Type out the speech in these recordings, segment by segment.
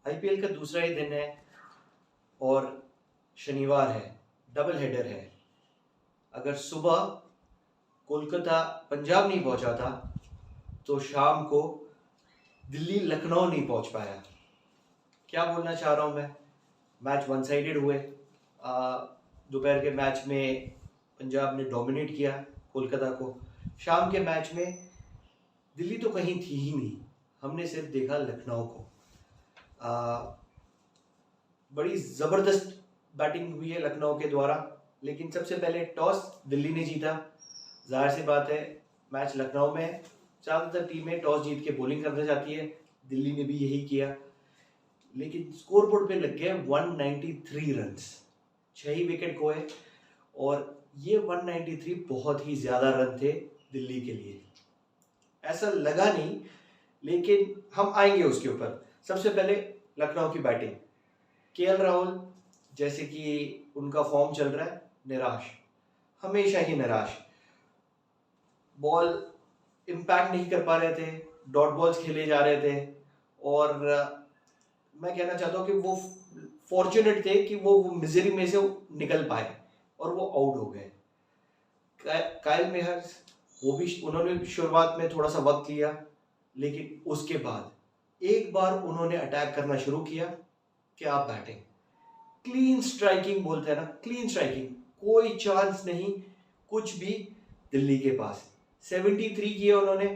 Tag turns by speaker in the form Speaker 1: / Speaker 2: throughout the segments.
Speaker 1: IPL का दूसरा ही दिन है और शनिवार है, डबल हेडर है। अगर सुबह कोलकाता पंजाब नहीं पहुंचा था तो शाम को दिल्ली लखनऊ नहीं पहुंच पाया। क्या बोलना चाह रहा हूं मैं, मैच वन साइडेड हुए। दोपहर के मैच में पंजाब ने डोमिनेट किया कोलकाता को। शाम के मैच में दिल्ली तो कहीं थी ही नहीं, हमने सिर्फ देखा लखनऊ को। बड़ी ज़बरदस्त बैटिंग हुई है लखनऊ के द्वारा, लेकिन सबसे पहले टॉस दिल्ली ने जीता। जाहिर सी बात है, मैच लखनऊ में है, ज़्यादातर टीमें टॉस जीत के बॉलिंग करना चाहती है, दिल्ली ने भी यही किया। लेकिन स्कोर बोर्ड पे लग गए 193 रन्स, 6 ही विकेट खोए और ये 193 बहुत ही ज़्यादा रन थे दिल्ली के लिए। ऐसा लगा नहीं, लेकिन हम आएंगे उसके ऊपर। सबसे पहले लखनऊ की बैटिंग। केएल राहुल, जैसे कि उनका फॉर्म चल रहा है, निराश, हमेशा ही निराश। बॉल इम्पैक्ट नहीं कर पा रहे थे, डॉट बॉल्स खेले जा रहे थे और मैं कहना चाहता हूँ कि वो फॉर्चुनेट थे कि वो मिजरी में से निकल पाए और वो आउट हो गए। काइल मेहर्स, उन्होंने शुरुआत में थोड़ा सा वक्त लिया, लेकिन उसके बाद एक बार उन्होंने अटैक करना शुरू किया। क्या बैटिंग, क्लीन स्ट्राइकिंग बोलते हैं ना, क्लीन स्ट्राइकिंग, कोई चांस नहीं कुछ भी दिल्ली के पास। 73 किए उन्होंने,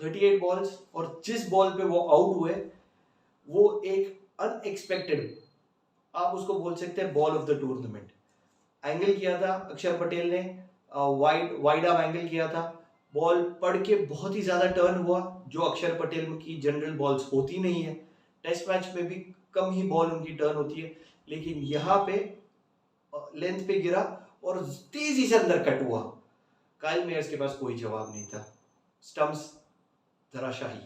Speaker 1: 38 बॉल्स, और जिस बॉल पे वो आउट हुए वो एक अनएक्सपेक्टेड, आप उसको बोल सकते हैं ball of the tournament. Angle किया था अक्षर पटेल ने, वाइड आर्म एंगल किया था, बॉल पड़ के बहुत ही ज़्यादा टर्न हुआ, जो अक्षर पटेल की जनरल बॉल्स होती नहीं है। टेस्ट मैच में भी कम ही बॉल उनकी टर्न होती है, लेकिन यहाँ पे लेंथ पे गिरा और तेजी से अंदर कट हुआ। काइल मेयर्स के पास कोई जवाब नहीं था, स्टंप्स धराशाही।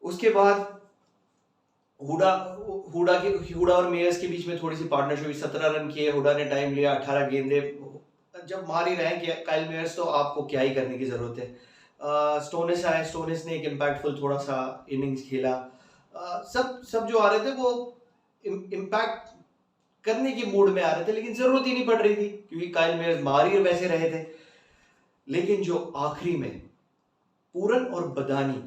Speaker 1: उसके बाद हुडा और मेयर्स के बीच में थोड़ी सी पार्टनरशिप हुई। 17 रन किए, हुडा ने टाइम लिया, 18 गेंदे। जब मार ही रहे हैं काइल मेयर्स तो आपको क्या ही करने की जरूरत है। स्टोनिस आए, स्टोनिस ने एक इम्पैक्टफुल थोड़ा सा इनिंग्स खेला। सब जो आ रहे थे वो इम्पैक्ट करने की मूड में आ रहे थे, लेकिन जरूरत ही नहीं पड़ रही थी क्योंकि काइल मेयर्स मार ही वैसे रहे थे। लेकिन जो आखिरी में पूरन और बदानी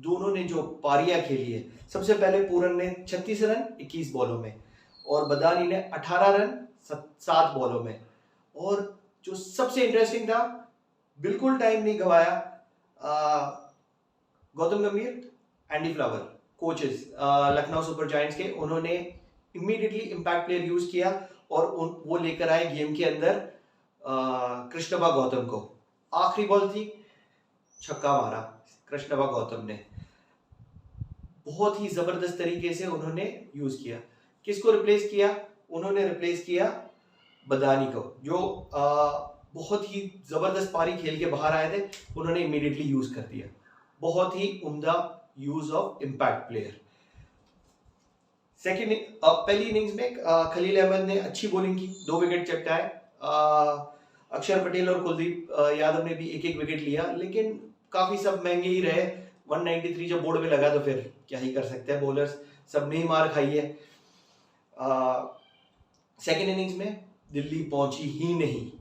Speaker 1: दोनों ने जो पारियां खेली है, सबसे पहले पूरन ने 36 रन 21 बॉलों में और बदानी ने 18 रन 7 बॉलों में। और जो सबसे इंटरेस्टिंग था, बिल्कुल टाइम नहीं गवाया, गौतम गंभीर, Andy flower, coaches Lucknow super giants के, उन्होंने इमीडिएटली इम्पैक्ट प्लेयर यूज किया और वो लेकर आए गेम के अंदर कृष्णबा गौतम को। आखिरी बॉल थी, छक्का मारा कृष्णबा गौतम ने। बहुत ही जबरदस्त तरीके से उन्होंने यूज किया। किसको रिप्लेस किया? उन्होंने रिप्लेस किया बदानी को, जो बहुत ही जबरदस्त पारी खेल के बाहर आए थे, उन्होंने इमीडिएटली यूज कर दिया। बहुत ही उम्दा यूज ऑफ इम्पैक्ट प्लेयर। पहली इनिंग्स में खलील अहमद ने अच्छी बॉलिंग की, 2 विकेट चटकाए। अक्षर पटेल और कुलदीप यादव ने भी एक एक विकेट लिया, लेकिन काफी सब महंगे ही रहे। 193 जब बोर्ड में लगा तो फिर क्या ही कर सकते हैं बॉलर्स, सबने ही मार खाई है। सेकेंड इनिंग्स में दिल्ली पहुंची ही नहीं,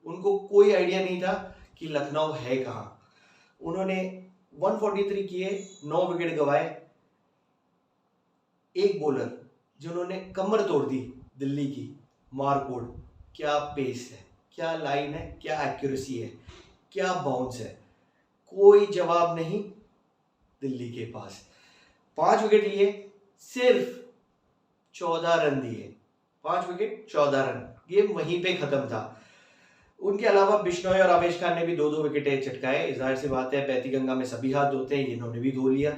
Speaker 1: उनको कोई आइडिया नहीं था कि लखनऊ है कहाँ। उन्होंने 143 किए, 9 विकेट गवाए। एक बॉलर जिन्होंने कमर तोड़ दी दिल्ली की, मार्कोड, क्या पेस है, क्या लाइन है, क्या एक्यूरेसी है, क्या बाउंस है, कोई जवाब नहीं दिल्ली के पास। 5 विकेट लिए, सिर्फ 14 रन दिए, 5 विकेट 14 रन, गेम वहीं पे खत्म था। उनके अलावा बिश्नोई और आवेश खान ने भी 2-2 विकेटें चटकाए। जाहिर सी बात है, बैती गंगा में सभी हाथ धोते हैं, इन्होंने भी धो लिया।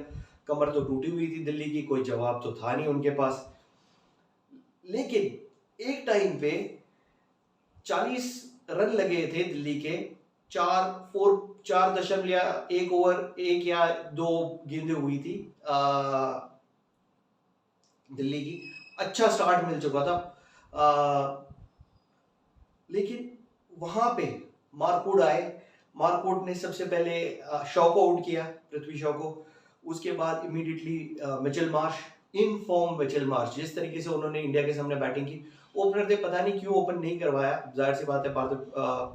Speaker 1: कमर तो टूटी हुई थी दिल्ली की, कोई जवाब तो था नहीं उनके पास। लेकिन एक टाइम पे 40 रन लगे थे दिल्ली के, 4.1 ओवर 1 या 2 गेंदें हुई थी दिल्ली की। अच्छा स्टार्ट मिल चुका था, लेकिन वहां पे मार्कोड आए। मार्कोड ने सबसे पहले शॉ को आउट किया, पृथ्वी शॉ को। उसके बाद immediately Mitchell Marsh, in form Mitchell Marsh, जिस तरीके से उन्होंने इंडिया के सामने बैटिंग की, ओपनर थे, पता नहीं क्यों ओपन नहीं करवाया। जाहिर सी बात है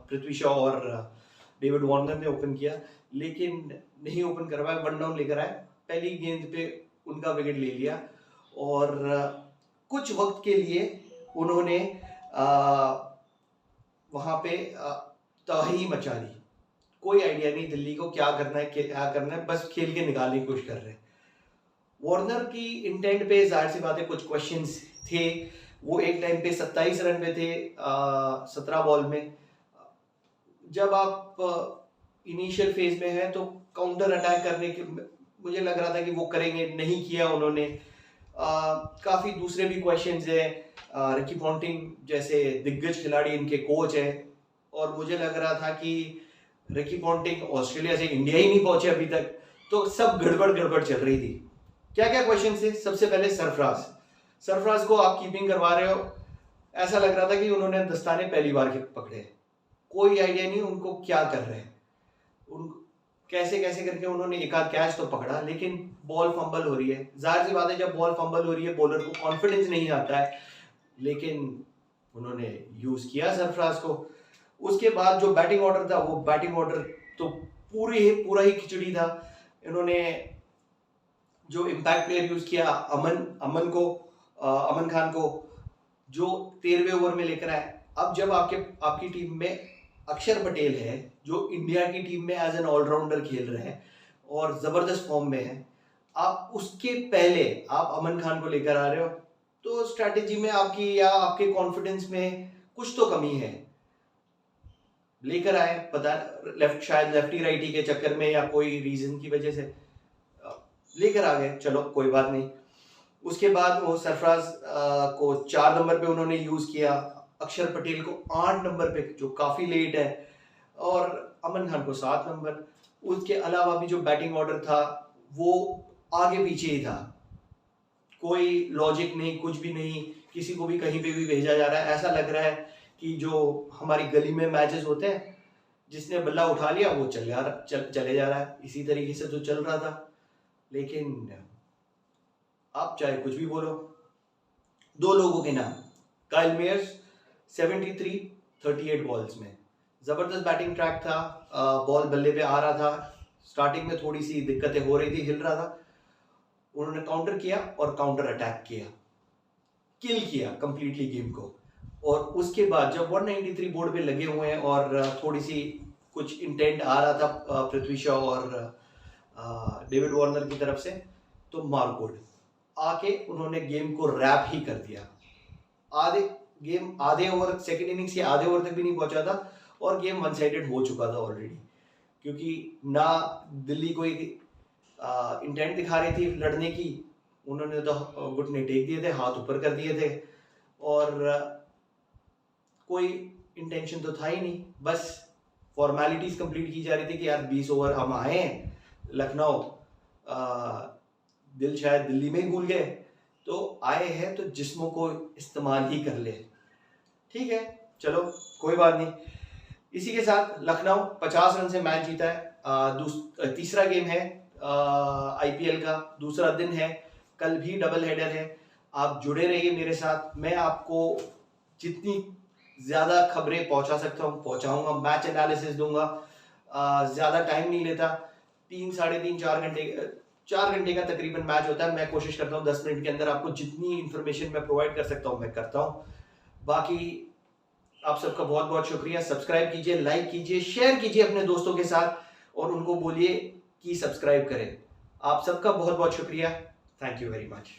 Speaker 1: पृथ्वी शॉ और डेविड वार्नर ने ओपन किया, लेकिन नहीं ओपन करवाया, 1 डाउन लेकर आए, पहली गेंद पे उनका विकेट ले लिया और कुछ वक्त के लिए उन्होंने वहां पे तबाही मचा दी। कोई आइडिया नहीं दिल्ली को क्या करना है, बस खेल के निकालने की कोशिश कर रहे हैं। वार्नर की इंटेंट पे जाहिर सी बात है कुछ क्वेश्चंस थे। वो एक टाइम पे 27 रन पे थे 17 बॉल में। जब आप इनिशियल फेज में है तो काउंटर अटैक करने के मुझे लग रहा था कि वो करेंगे, नहीं किया उन्होंने। काफी दूसरे भी क्वेश्चंस है। रिकी पॉन्टिंग जैसे दिग्गज खिलाड़ी इनके कोच है, और मुझे लग रहा था कि रिकी पॉन्टिंग ऑस्ट्रेलिया से इंडिया ही नहीं पहुंचे अभी तक, तो सब गड़बड़ चल रही थी। क्या क्या क्वेश्चन थे? सबसे पहले सरफराज को आप कीपिंग करवा रहे हो, ऐसा लग रहा था कि उन्होंने दस्ताने पहली बार के पकड़े, कोई आइडिया नहीं उनको क्या कर रहे हैं। कैसे करके उन्होंने एक आध कैच तो पकड़ा, लेकिन बॉल फंबल हो रही है। जाहिर सी बात है जब बॉल फंबल हो रही है बॉलर को कॉन्फिडेंस नहीं आता है, लेकिन उन्होंने यूज किया सरफराज को। उसके बाद जो बैटिंग ऑर्डर था, वो बैटिंग ऑर्डर तो पूरा ही खिचड़ी था। इन्होंने जो इम्पैक्ट प्लेयर यूज किया, अमन खान को, जो 13वें ओवर में लेकर आए। अब जब आपकी टीम में अक्षर पटेल है, जो इंडिया की टीम में एज एन ऑलराउंडर खेल रहे हैं और जबरदस्त फॉर्म में है, आप उसके पहले आप अमन खान को लेकर आ रहे हो, तो स्ट्रैटेजी में आपकी या आपके कॉन्फिडेंस में कुछ तो कमी है। लेकर आए, पता शायद लेफ्टी राइटी के चक्कर में या कोई रीजन की वजह से लेकर आ गए, चलो कोई बात नहीं। उसके बाद वो सरफराज को 4 नंबर पे उन्होंने यूज किया, अक्षर पटेल को 8 नंबर पे जो काफी लेट है, और अमन खान को 7 नंबर। उसके अलावा भी जो बैटिंग ऑर्डर था वो आगे पीछे ही था, कोई लॉजिक नहीं, कुछ भी नहीं, किसी को भी कहीं पे भी भेजा जा रहा है। ऐसा लग रहा है कि जो हमारी गली में मैचेस होते हैं, जिसने बल्ला उठा लिया वो चले जा रहा है, इसी तरीके से तो चल रहा था। लेकिन आप चाहे कुछ भी बोलो, 2 लोगों के नाम, काइल मेयर्स 38 बॉल्स में जबरदस्त बैटिंग ट्रैक था, बॉल बल्ले पे आ रहा था, स्टार्टिंग में थोड़ी सी दिक्कतें हो रही थी, हिल रहा था, उन्होंने काउंटर किया और काउंटर अटैक किया, किल किया कंप्लीटली गेम को। और उसके बाद जब 193 बोर्ड पे लगे हुए हैं और थोड़ी सी कुछ इंटेंट आ रहा था पृथ्वी शॉ और डेविड वार्नर की तरफ से, तो मार्कोड आके उन्होंने गेम को रैप ही कर दिया। आधे ओवर, सेकेंड इनिंग्स के आधे ओवर तक भी नहीं पहुंचा था और गेम वन साइडेड हो चुका था ऑलरेडी, क्योंकि ना दिल्ली कोई इंटेंट दिखा रही थी लड़ने की, उन्होंने तो घुटने टेक दिए थे, हाथ ऊपर कर दिए थे, और कोई इंटेंशन तो था ही नहीं, बस फॉर्मेलिटीज कंप्लीट की जा रही थी कि यार 20 ओवर हम आए हैं लखनऊ, दिल शायद दिल्ली में ही भूल गए, तो आए हैं तो जिस्मों को इस्तेमाल ही कर ले। ठीक है, चलो कोई बात नहीं। इसी के साथ लखनऊ 50 रन से मैच जीता है। तीसरा गेम है आईपीएल का, दूसरा दिन है, कल भी डबल हेडर है। आप जुड़े रहिए मेरे साथ, मैं आपको जितनी ज्यादा खबरें पहुंचा सकता हूं पहुंचाऊंगा, मैच एनालिसिस दूंगा। ज्यादा टाइम नहीं लेता, 4 घंटे का तकरीबन मैच होता है। मैं कोशिश करता हूँ 10 मिनट के अंदर आपको जितनी इंफॉर्मेशन मैं प्रोवाइड कर सकता हूँ मैं करता हूँ। बाकी आप सबका बहुत बहुत शुक्रिया। सब्सक्राइब कीजिए, लाइक कीजिए, शेयर कीजिए अपने दोस्तों के साथ, और उनको बोलिए कि सब्सक्राइब करें। आप सबका बहुत बहुत शुक्रिया। Thank you very much.